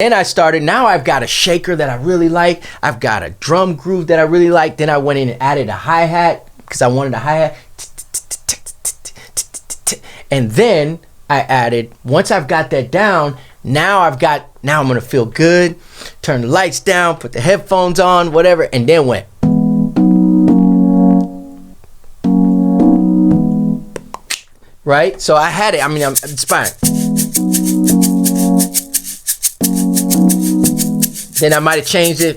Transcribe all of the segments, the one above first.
And I started, now I've got a shaker that I really like. I've got a drum groove that I really like. Then I went in and added a hi-hat because I wanted a hi-hat. And then I added, once I've got that down, now I'm gonna feel good. Turn the lights down, put the headphones on, whatever, and then went. Right? So I had it, I'm inspired. Then I might have changed it.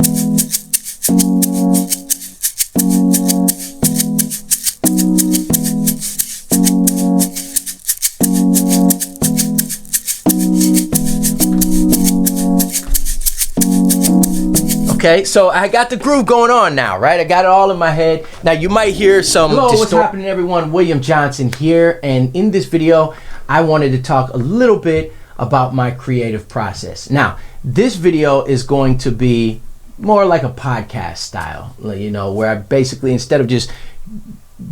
Okay, so I got the groove going on now, right? I got it all in my head. Now you might hear some... Hello, what's happening everyone? William Johnson here, and in this video, I wanted to talk a little bit about my creative process. Now, this video is going to be more like a podcast style, you know, where I basically, instead of just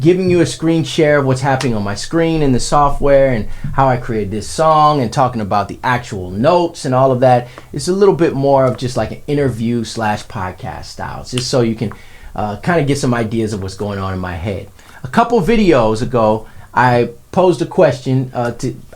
giving you a screen share of what's happening on my screen in the software and how I created this song and talking about the actual notes and all of that, it's a little bit more of just like an interview / podcast style, just so you can kind of get some ideas of what's going on in my head. A couple videos ago, I posed a question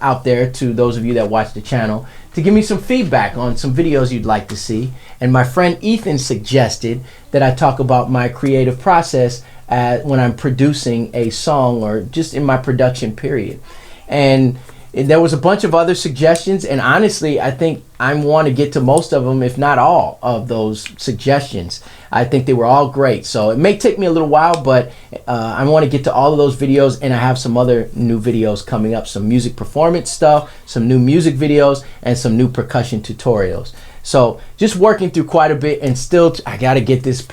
out there to those of you that watch the channel to give me some feedback on some videos you'd like to see. And my friend Ethan suggested that I talk about my creative process when I'm producing a song or just in my production period. And there was a bunch of other suggestions, and honestly, I think I want to get to most of them, if not all of those suggestions. I think they were all great. So it may take me a little while, but I want to get to all of those videos, and I have some other new videos coming up, some music performance stuff, some new music videos, and some new percussion tutorials. So just working through quite a bit, and still I got to get this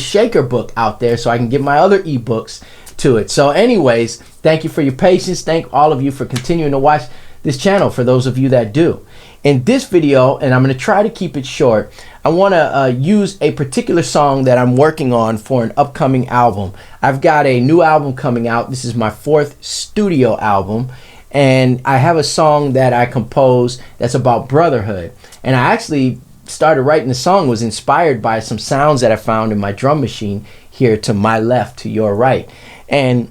shaker book out there so I can get my other ebooks to it. So anyways, thank you for your patience. Thank all of you for continuing to watch this channel, for those of you that do. In this video, and I'm going to try to keep it short, I want to use a particular song that I'm working on for an upcoming album. I've got a new album coming out. This is my 4th studio album, and I have a song that I composed that's about brotherhood. And I actually started writing the song, was inspired by some sounds that I found in my drum machine here to my left, to your right. And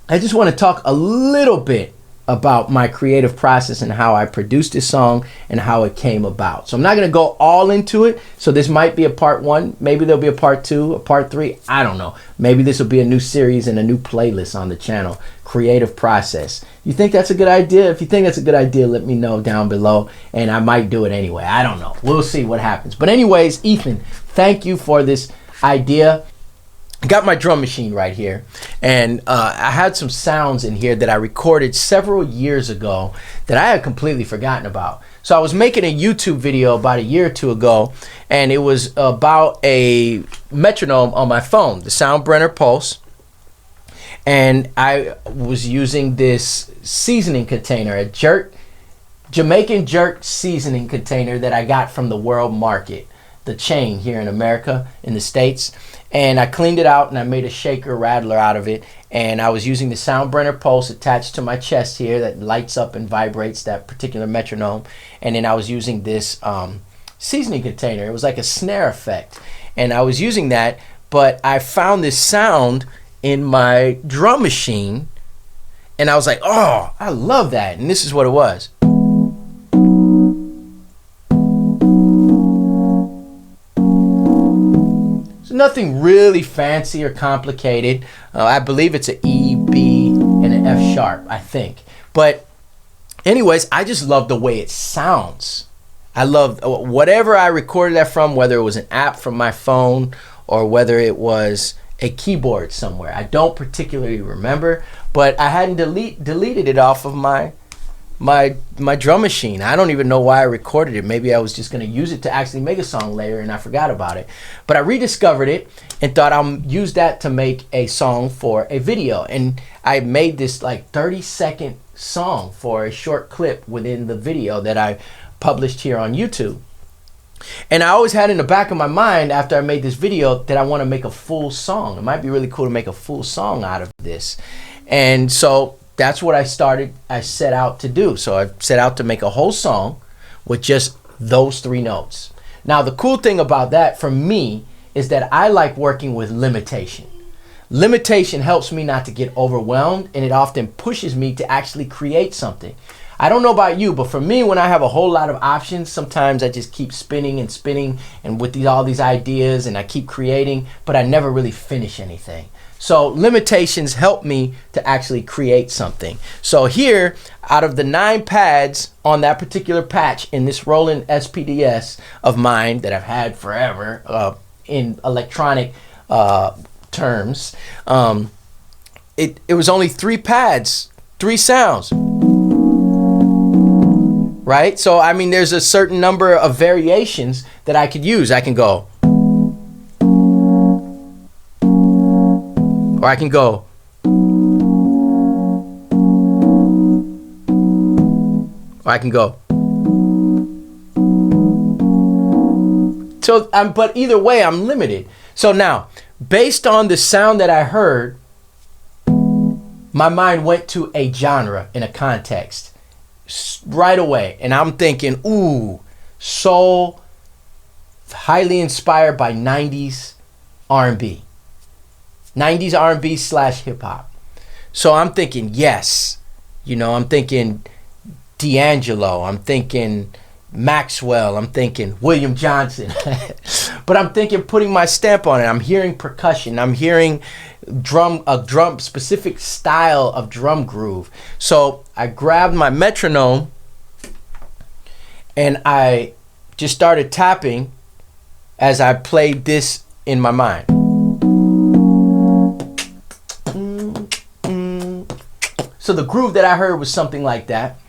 I just want to talk a little bit about my creative process and how I produced this song and how it came about. So I'm not going to go all into it. So this might be a part 1. Maybe there'll be a part 2, a part 3. I don't know. Maybe this will be a new series and a new playlist on the channel. Creative process. You think that's a good idea? If you think that's a good idea, let me know down below, and I might do it anyway. I don't know. We'll see what happens. But anyways, Ethan, thank you for this idea. I got my drum machine right here, and I had some sounds in here that I recorded several years ago that I had completely forgotten about. So I was making a YouTube video about a year or two ago, and it was about a metronome on my phone, the Soundbrenner Pulse, and I was using this seasoning container, a Jamaican jerk seasoning container that I got from the World Market, the chain here in America, in the States. And I cleaned it out and I made a shaker rattler out of it. And I was using the Soundbrenner Pulse attached to my chest here that lights up and vibrates that particular metronome. And then I was using this seasoning container. It was like a snare effect. And I was using that, but I found this sound in my drum machine. And I was like, oh, I love that. And this is what it was. Nothing really fancy or complicated. I believe it's an E, B, and an F sharp, I think. But anyways, I just love the way it sounds. I love whatever I recorded that from, whether it was an app from my phone or whether it was a keyboard somewhere. I don't particularly remember, but I hadn't deleted it off of my drum machine. I don't even know why I recorded it. Maybe I was just going to use it to actually make a song later and I forgot about it. But I rediscovered it and thought I'll use that to make a song for a video. And I made this like 30-second song for a short clip within the video that I published here on YouTube. And I always had in the back of my mind after I made this video that I want to make a full song. It might be really cool to make a full song out of this. And so that's what I set out to do. So I set out to make a whole song with just those 3 notes. Now, the cool thing about that for me is that I like working with limitation. Limitation helps me not to get overwhelmed, and it often pushes me to actually create something. I don't know about you, but for me, when I have a whole lot of options, sometimes I just keep spinning and spinning and with all these ideas, and I keep creating, but I never really finish anything. So limitations help me to actually create something. So here, out of the 9 pads on that particular patch in this Roland SPDS of mine that I've had forever, in electronic terms, it was only 3 pads, 3 sounds, right? So I mean, there's a certain number of variations that I could use. I can go, or I can go, or I can go. So but either way, I'm limited. So now, based on the sound that I heard, my mind went to a genre in a context right away. And I'm thinking, ooh, soul, highly inspired by 90s R&B. 90s R&B / hip hop. So I'm thinking, yes. You know, I'm thinking D'Angelo. I'm thinking Maxwell, I'm thinking William Johnson. But I'm thinking putting my stamp on it. I'm hearing percussion. I'm hearing a specific style of drum groove. So I grabbed my metronome and I just started tapping as I played this in my mind. So the groove that I heard was something like that.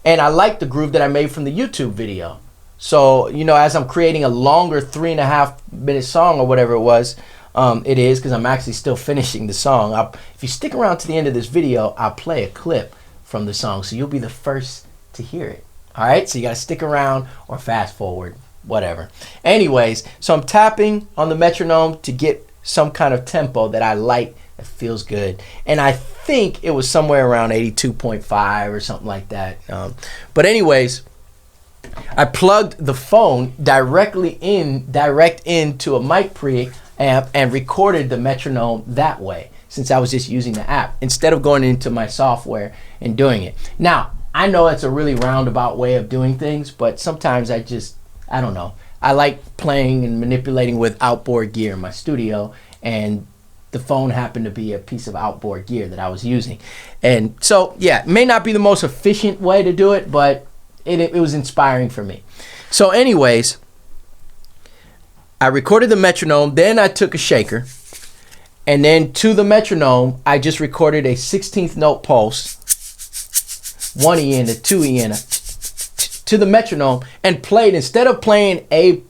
And I like the groove that I made from the YouTube video. So, you know, as I'm creating a longer 3.5-minute song or whatever it was, it is, because I'm actually still finishing the song. If you stick around to the end of this video, I'll play a clip from the song, so you'll be the first to hear it. All right, so you got to stick around or fast forward, whatever. Anyways, so I'm tapping on the metronome to get some kind of tempo that I like, that feels good. And I think it was somewhere around 82.5 or something like that. But anyways, I plugged the phone direct into a mic preamp and recorded the metronome that way, since I was just using the app instead of going into my software and doing it. Now, I know it's a really roundabout way of doing things, but sometimes I don't know. I like playing and manipulating with outboard gear in my studio, and the phone happened to be a piece of outboard gear that I was using. And so, yeah, it may not be the most efficient way to do it, but it was inspiring for me. So anyways, I recorded the metronome, then I took a shaker, and then to the metronome, I just recorded a 16th note pulse, 1 E in, a 2 E in, to the metronome, and played, instead of playing a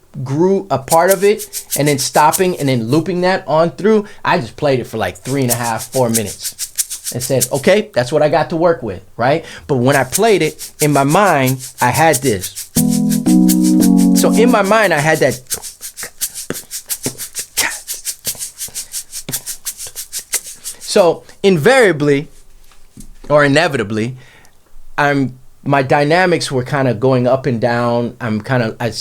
part of it and then stopping and then looping that on through, I just played it for like 3.5, 4 minutes and said, okay, that's what I got to work with, right? But when I played it, in my mind, I had this. So in my mind, I had that. So invariably, or inevitably, my dynamics were kind of going up and down. I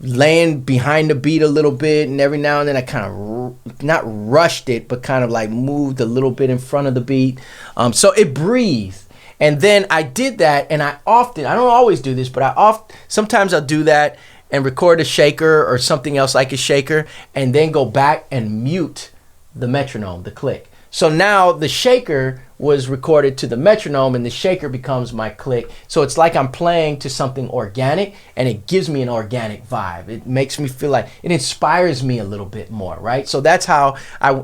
laying behind the beat a little bit, and every now and then I kind of not rushed it, but kind of like moved a little bit in front of the beat, so it breathed. And then I did that, and I don't always do this, but sometimes I'll do that and record a shaker or something else like a shaker, and then go back and mute the metronome, the click. So now the shaker was recorded to the metronome, and the shaker becomes my click. So it's like I'm playing to something organic, and it gives me an organic vibe. It makes me feel like it inspires me a little bit more, right? So that's how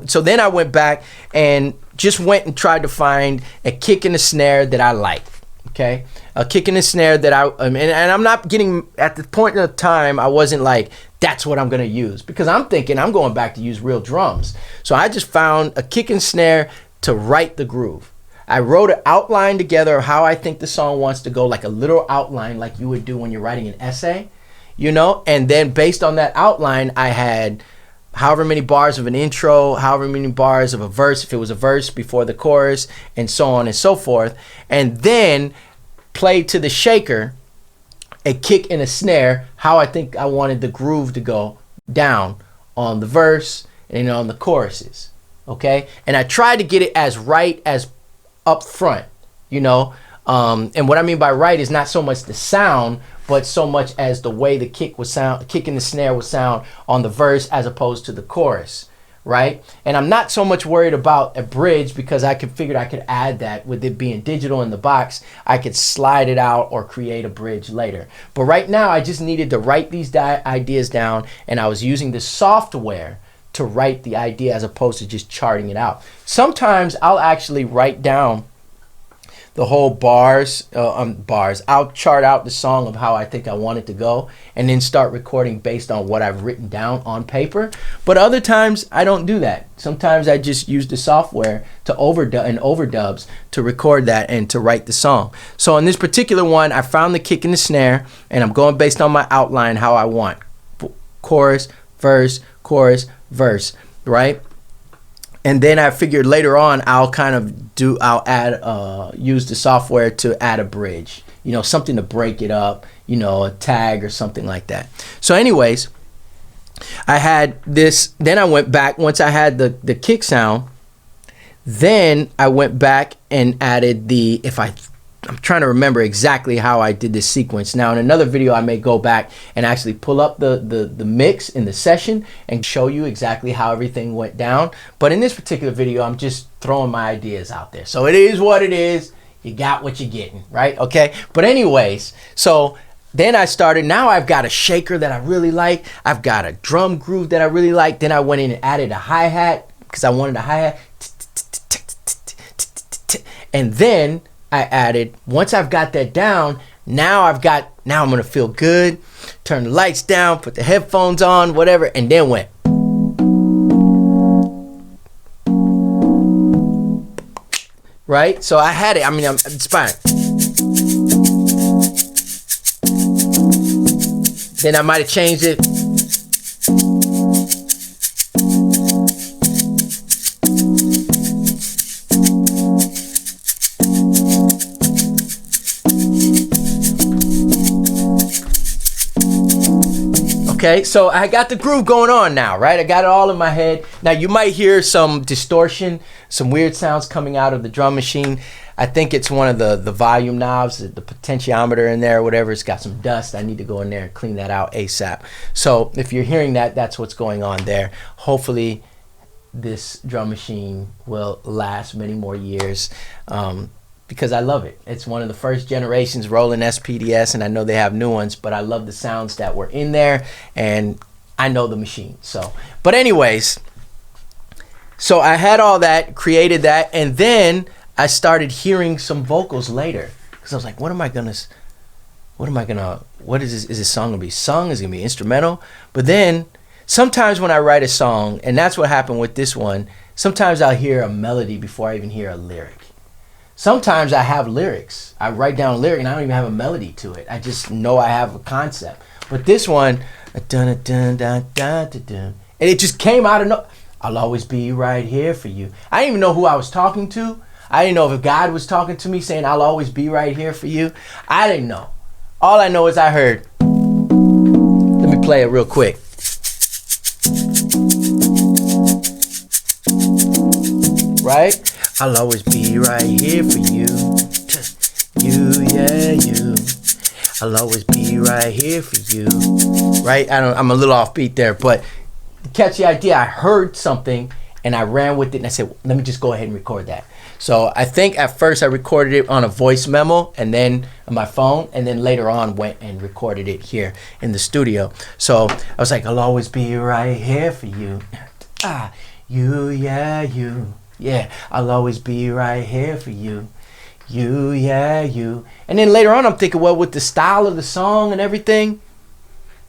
so then I went back and just went and tried to find a kick and a snare that I like. Okay, a kick and a snare that and I'm not getting, at the point in the time, I wasn't like, that's what I'm going to use, because I'm thinking I'm going back to use real drums. So I just found a kick and snare to write the groove. I wrote an outline together of how I think the song wants to go, like a little outline like you would do when you're writing an essay, you know, and then based on that outline, I had however many bars of an intro, however many bars of a verse, if it was a verse before the chorus, and so on and so forth, and then played to the shaker a kick and a snare, how I think I wanted the groove to go down on the verse and on the choruses. Okay, and I tried to get it as right as up front, you know. And what I mean by right is not so much the sound, but so much as the way the kick and the snare would sound on the verse as opposed to the chorus, right? And I'm not so much worried about a bridge because I figured I could add that with it being digital in the box. I could slide it out or create a bridge later. But right now, I just needed to write these ideas down, and I was using the software to write the idea as opposed to just charting it out. Sometimes I'll actually write down the whole bars. I'll chart out the song of how I think I want it to go and then start recording based on what I've written down on paper. But other times I don't do that. Sometimes I just use the software to overdubs to record that and to write the song. So in this particular one, I found the kick and the snare, and I'm going based on my outline how I want. Chorus, verse, verse, right? And then I figured later on I'll use the software to add a bridge, you know, something to break it up, you know, a tag or something like that. So anyways, I had this, then I went back once I had the kick sound, then I went back and added I'm trying to remember exactly how I did this sequence. Now in another video I may go back and actually pull up the mix in the session and show you exactly how everything went down. But in this particular video, I'm just throwing my ideas out there. So it is what it is. You got what you're getting, right? Okay. But anyways, so then I started, now I've got a shaker that I really like. I've got a drum groove that I really like. Then I went in and added a hi-hat because I wanted a hi-hat. And then I added, once I've got that down, now I'm gonna feel good, turn the lights down, put the headphones on, whatever, and then went. Right? So I had it, it's fine. Then I might have changed it. Okay, so I got the groove going on now, right? I got it all in my head. Now you might hear some distortion, some weird sounds coming out of the drum machine. I think it's one of the volume knobs, the potentiometer in there or whatever. It's got some dust. I need to go in there and clean that out ASAP. So if you're hearing that, that's what's going on there. Hopefully this drum machine will last many more years. Because I love it. It's one of the first generations rolling SPDS, and I know they have new ones, but I love the sounds that were in there, and I know the machine. So, but anyways, so I had all that, created that, and then I started hearing some vocals later because I was like, what is this song gonna be? Sung? Is it gonna be instrumental? But then sometimes when I write a song, and that's what happened with this one, sometimes I'll hear a melody before I even hear a lyric. Sometimes I have lyrics. I write down a lyric and I don't even have a melody to it. I just know I have a concept. But this one, and it just came out of no. I'll always be right here for you. I didn't even know who I was talking to. I didn't know if God was talking to me saying, I'll always be right here for you. I didn't know. All I know is I heard. Let me play it real quick. Right? I'll always be right here for you. You, yeah, you. I'll always be right here for you. Right? I'm a little off beat there, but catch the idea. I heard something and I ran with it and I said, let me just go ahead and record that. So I think at first I recorded it on a voice memo and then on my phone, and then later on went and recorded it here in the studio. So I was like, I'll always be right here for you. You, yeah, you. Yeah, I'll always be right here for you. You, yeah, you. And then later on, I'm thinking, well, with the style of the song and everything,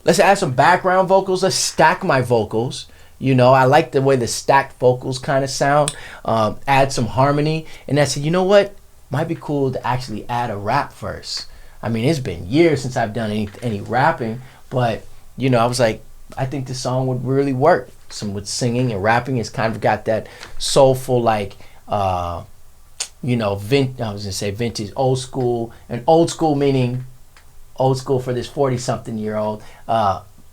let's add some background vocals. Let's stack my vocals. You know, I like the way the stacked vocals kind of sound. Add some harmony. And I said, you know what? Might be cool to actually add a rap verse. I mean, it's been years since I've done any rapping. But, you know, I was like, I think this song would really work. Some with singing and rapping. It's kind of got that soulful, like, you know, I was gonna say vintage, old school, and old school meaning old school for this 40-something-year-old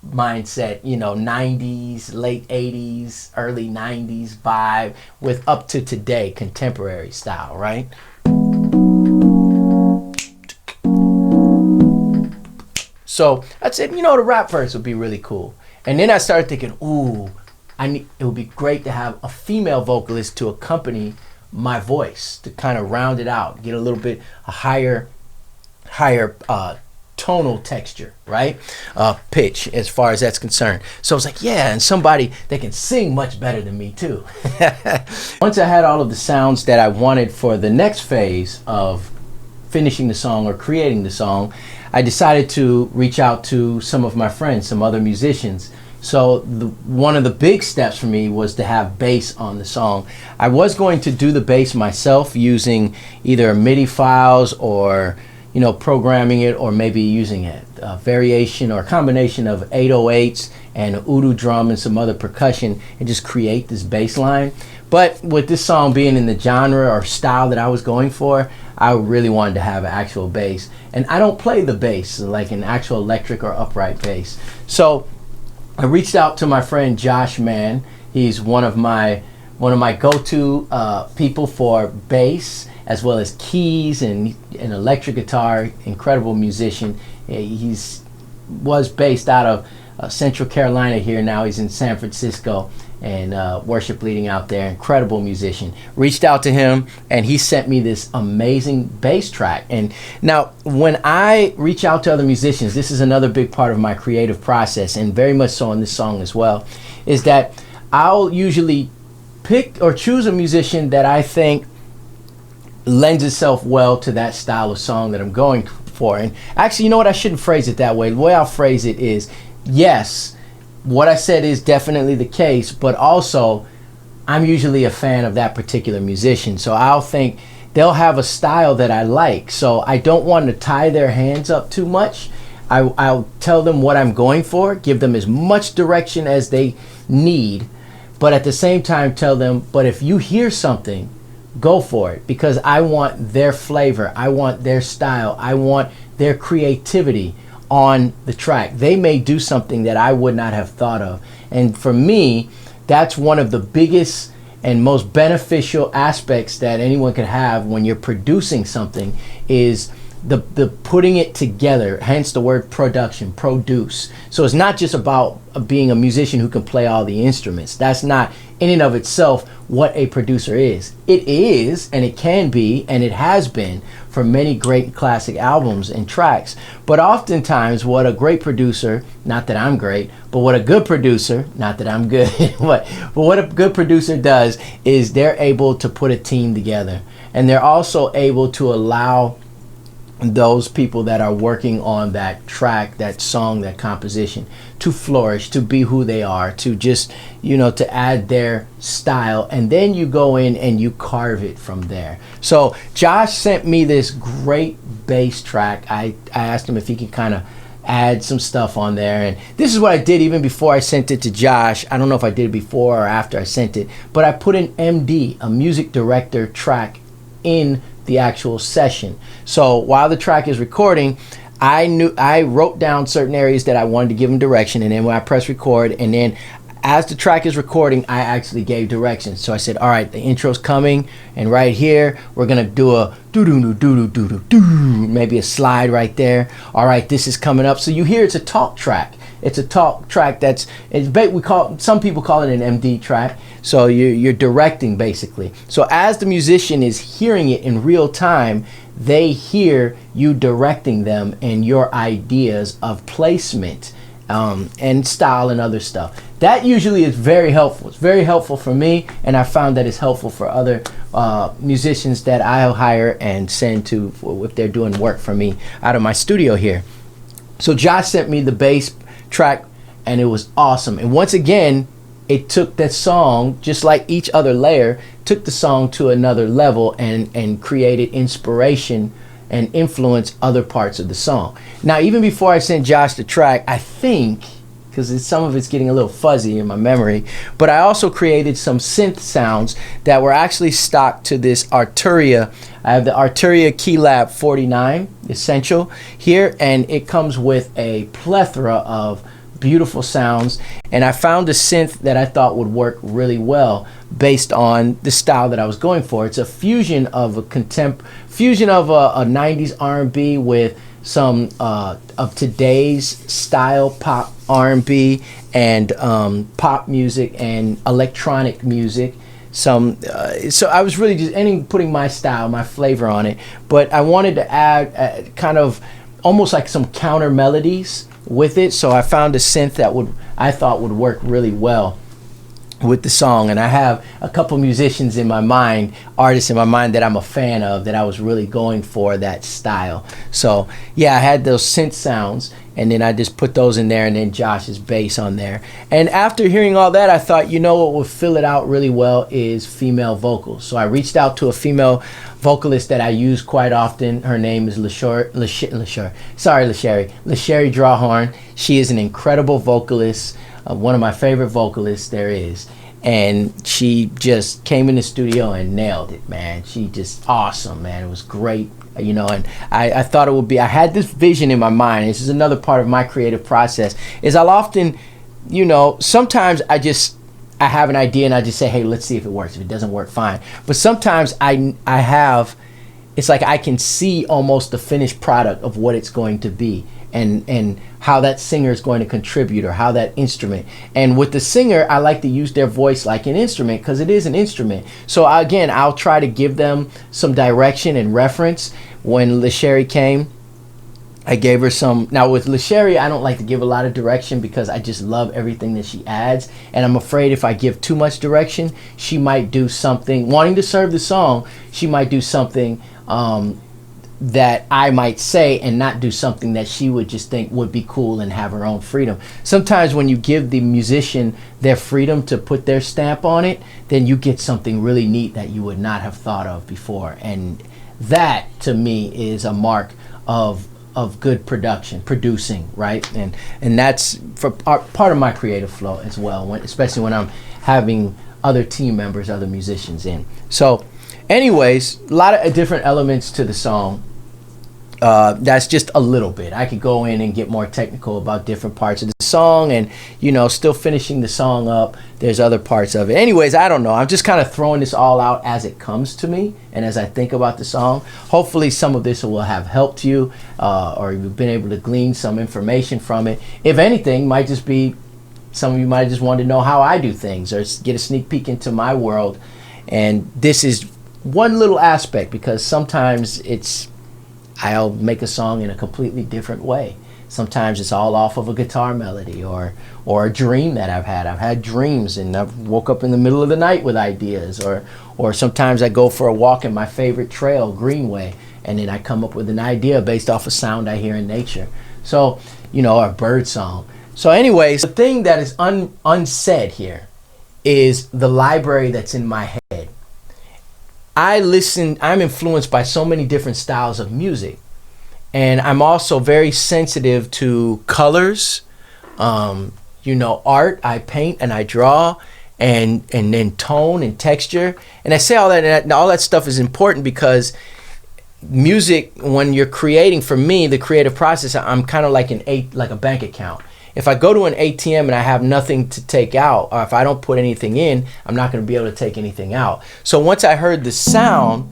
mindset, you know, 90s, late 80s, early 90s vibe with up to today contemporary style, right? So I said, you know, the rap verse would be really cool. And then I started thinking, ooh, it would be great to have a female vocalist to accompany my voice, to kind of round it out, get a little bit a higher tonal texture, right? Pitch, as far as that's concerned. So I was like, yeah, and somebody that can sing much better than me too. Once I had all of the sounds that I wanted for the next phase of finishing the song or creating the song, I decided to reach out to some of my friends, some other musicians. So one of the big steps for me was to have bass on the song. I was going to do the bass myself using either MIDI files or, you know, programming it, or maybe using a variation or a combination of 808s and an udu drum and some other percussion and just create this bass line. But with this song being in the genre or style that I was going for, I really wanted to have an actual bass. And I don't play the bass like an actual electric or upright bass. So I reached out to my friend Josh Mann. He's one of my go-to people for bass, as well as keys and an electric guitar. Incredible musician. Was based out of Central Carolina here. Now he's in San Francisco and worship leading out there. Incredible musician. Reached out to him and he sent me this amazing bass track. And now when I reach out to other musicians, this is another big part of my creative process, and very much so in this song as well, is that I'll usually pick or choose a musician that I think lends itself well to that style of song that I'm going for. And actually, you know what, I shouldn't phrase it that way. The way I'll phrase it is, yes, what I said is definitely the case, but also I'm usually a fan of that particular musician. So I'll think they'll have a style that I like. So I don't want to tie their hands up too much. I'll tell them what I'm going for, give them as much direction as they need, but at the same time tell them, but if you hear something, go for it, because I want their flavor, I want their style, I want their creativity on the track. They may do something that I would not have thought of. And for me, that's one of the biggest and most beneficial aspects that anyone could have when you're producing something, is the putting it together, hence the word production, produce. So it's not just about being a musician who can play all the instruments. That's not in and of itself what a producer is. It is, and it can be, and it has been for many great classic albums and tracks. But oftentimes what a great producer, not that I'm great, but what a good producer, not that I'm good, but what a good producer does is they're able to put a team together, and they're also able to allow those people that are working on that track, that song, that composition to flourish, to be who they are, to just, you know, to add their style, and then you go in and you carve it from there. So Josh sent me this great bass track. I asked him if he could kind of add some stuff on there, and this is what I did even before I sent it to Josh. I don't know if I did it before or after I sent it, but I put an MD, a music director track, in the actual session. So while the track is recording, I wrote down certain areas that I wanted to give him direction, and then when I press record, and then as the track is recording, I actually gave directions. So I said, all right, the intro's coming, and right here we're gonna do a do-do-do-do-do-do-do, maybe a slide right there. All right, this is coming up. So you hear it's a talk track. It's a talk track some people call it an MD track. So you're directing basically. So as the musician is hearing it in real time, they hear you directing them and your ideas of placement and style and other stuff. That usually is very helpful. It's very helpful for me, and I found that it's helpful for other musicians that I'll hire and send to if they're doing work for me out of my studio here. So Josh sent me the bass track, and it was awesome. And once again, it took that song, just like each other layer, took the song to another level and created inspiration and influenced other parts of the song. Now, even before I sent Josh the track, I think because some of it's getting a little fuzzy in my memory. But I also created some synth sounds that were actually stocked to this Arturia. I have the Arturia Keylab 49 Essential here, and it comes with a plethora of beautiful sounds. And I found a synth that I thought would work really well based on the style that I was going for. It's a fusion of a 90s R&B with some of today's style pop R&B and pop music and electronic music. So I was really just putting my style, my flavor on it, but I wanted to add kind of almost like some counter melodies with it. So I found a synth that I thought would work really well with the song. And I have a couple musicians in my mind, artists in my mind that I'm a fan of, that I was really going for that style. So yeah, I had those synth sounds, and then I just put those in there, and then Josh's bass on there. And after hearing all that, I thought, you know what would fill it out really well is female vocals. So I reached out to a female vocalist that I use quite often. Her name is Lasheri Drawhorn. She is an incredible vocalist, one of my favorite vocalists there is. And she just came in the studio and nailed it, man. She just awesome, man. It was great, you know. And I thought it would be, I had this vision in my mind. This is another part of my creative process, is I'll often, you know, sometimes I have an idea and I just say, hey, let's see if it works. If it doesn't work, fine. But sometimes it's like I can see almost the finished product of what it's going to be, and how that singer is going to contribute, or how that instrument. And with the singer, I like to use their voice like an instrument, because it is an instrument. So again, I'll try to give them some direction and reference. When Lasheri came, I gave her some. Now with Lasheri, I don't like to give a lot of direction, because I just love everything that she adds, and I'm afraid if I give too much direction, she might do something, wanting to serve the song, she might do something that I might say and not do something that she would just think would be cool and have her own freedom. Sometimes when you give the musician their freedom to put their stamp on it, then you get something really neat that you would not have thought of before. And that, to me, is a mark of good producing, right? And that's for part of my creative flow as well, especially when I'm having other team members, other musicians in. So anyways, a lot of different elements to the song. That's just a little bit. I could go in and get more technical about different parts of the song, and, you know, still finishing the song up, there's other parts of it. Anyways, I don't know. I'm just kind of throwing this all out as it comes to me and as I think about the song. Hopefully some of this will have helped you, or you've been able to glean some information from it. If anything, might just be some of you might just want to know how I do things, or get a sneak peek into my world. And this is one little aspect, because sometimes I'll make a song in a completely different way. Sometimes it's all off of a guitar melody, or a dream that I've had. I've had dreams, and I've woke up in the middle of the night with ideas, or sometimes I go for a walk in my favorite trail, Greenway, and then I come up with an idea based off a sound I hear in nature. So, you know, or a bird song. So anyways, the thing that is unsaid here is the library that's in my head. I'm influenced by so many different styles of music, and I'm also very sensitive to colors, you know, art. I paint and I draw, and then tone and texture. And I say all that, and all that stuff is important, because music, when you're creating, for me, the creative process, I'm kind of like a bank account. If I go to an ATM and I have nothing to take out, or if I don't put anything in, I'm not going to be able to take anything out. So once I heard the sound,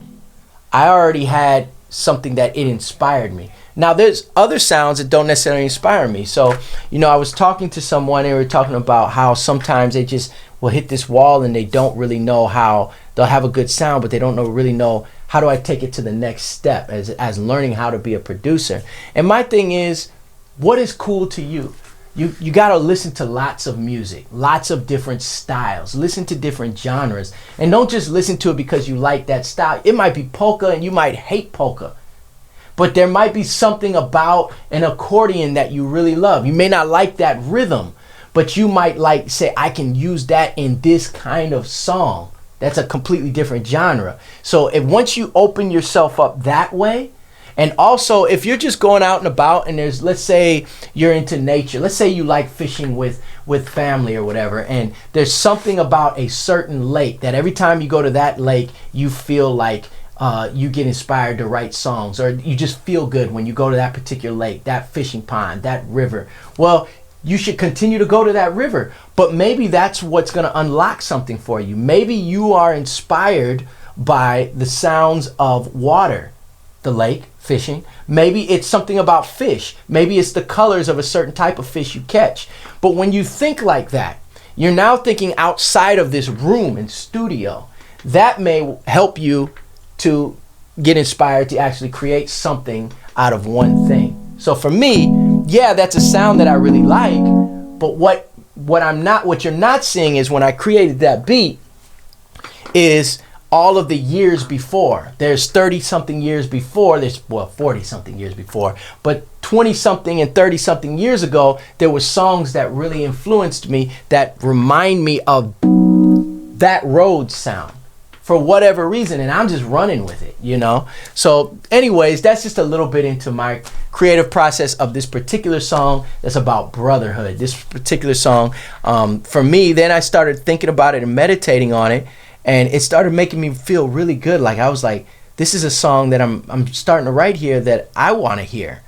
I already had something that it inspired me. Now there's other sounds that don't necessarily inspire me. So, you know, I was talking to someone, and we were talking about how sometimes they just will hit this wall and they don't really know how. They'll have a good sound, but they don't really know how do I take it to the next step as learning how to be a producer. And my thing is, what is cool to you? You got to listen to lots of music, lots of different styles, listen to different genres, and don't just listen to it because you like that style. It might be polka and you might hate polka, but there might be something about an accordion that you really love. You may not like that rhythm, but you might say, I can use that in this kind of song. That's a completely different genre. So once you open yourself up that way, And also, if you're just going out and about and there's, let's say you're into nature, let's say you like fishing with family or whatever, and there's something about a certain lake that every time you go to that lake, you feel like you get inspired to write songs, or you just feel good when you go to that particular lake, that fishing pond, that river. Well, you should continue to go to that river, but maybe that's what's going to unlock something for you. Maybe you are inspired by the sounds of water, the lake, fishing. Maybe it's something about fish. Maybe it's the colors of a certain type of fish you catch. But when you think like that, you're now thinking outside of this room and studio. That may help you to get inspired to actually create something out of one thing. So for me, yeah, that's a sound that I really like, but what you're not seeing is when I created that beat is all of the years before. There's 30-something years before, 40-something years before, but 20-something and 30-something years ago, there were songs that really influenced me that remind me of that road sound for whatever reason, and I'm just running with it, you know? So anyways, that's just a little bit into my creative process of this particular song that's about brotherhood. This particular song, for me, then I started thinking about it and meditating on it, and it started making me feel really good. Like I was like, this is a song that I'm starting to write here that I want to hear,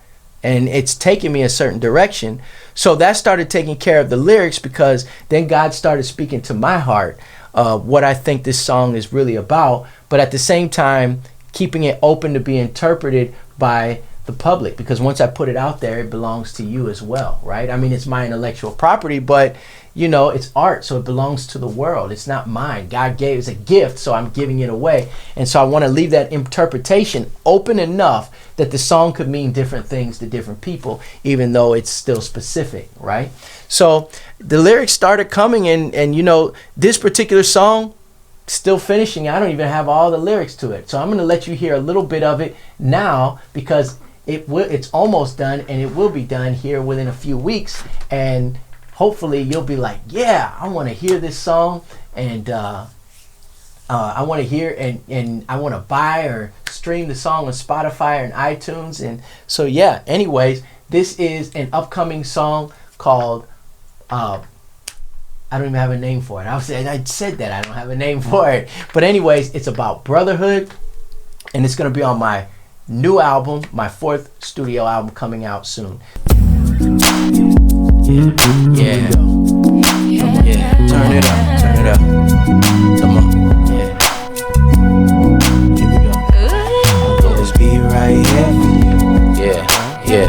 and it's taking me a certain direction. So that started taking care of the lyrics, because then God started speaking to my heart what I think this song is really about, but at the same time keeping it open to be interpreted by the public, because once I put it out there, it belongs to you as well, right? I mean, it's my intellectual property, but you know, it's art, so it belongs to the world. It's not mine. God gave it as a gift, so I'm giving it away. And so I want to leave that interpretation open enough that the song could mean different things to different people, even though it's still specific, right? So the lyrics started coming, and you know, this particular song, still finishing. I don't even have all the lyrics to it. So I'm going to let you hear a little bit of it now, because it's almost done, and it will be done here within a few weeks. And hopefully you'll be like, yeah, I want to hear this song, and I want to hear and I want to buy or stream the song on Spotify and iTunes. And so yeah, anyways, this is an upcoming song called I don't even have a name for it. I said that I don't have a name for it. But anyways, it's about brotherhood, and it's going to be on my new album, my 4th studio album coming out soon. Yeah. Turn it up. Come on. Yeah. Here we go. I'll always be right here for you. Yeah.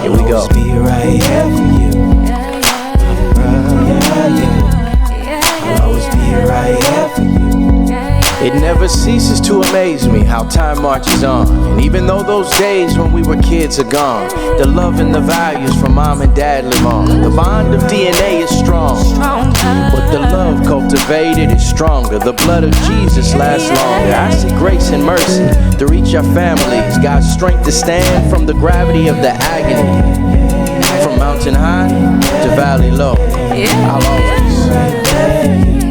Here we go. I'll always be right here for you. I'll always be right here for you. It never ceases to amaze me how time marches on. And even though those days when we were kids are gone, the love and the values from mom and dad live on. The bond of DNA is strong, but the love cultivated is stronger. The blood of Jesus lasts longer. I see grace and mercy to reach our families, God's strength to stand from the gravity of the agony. From mountain high to valley low, I'll always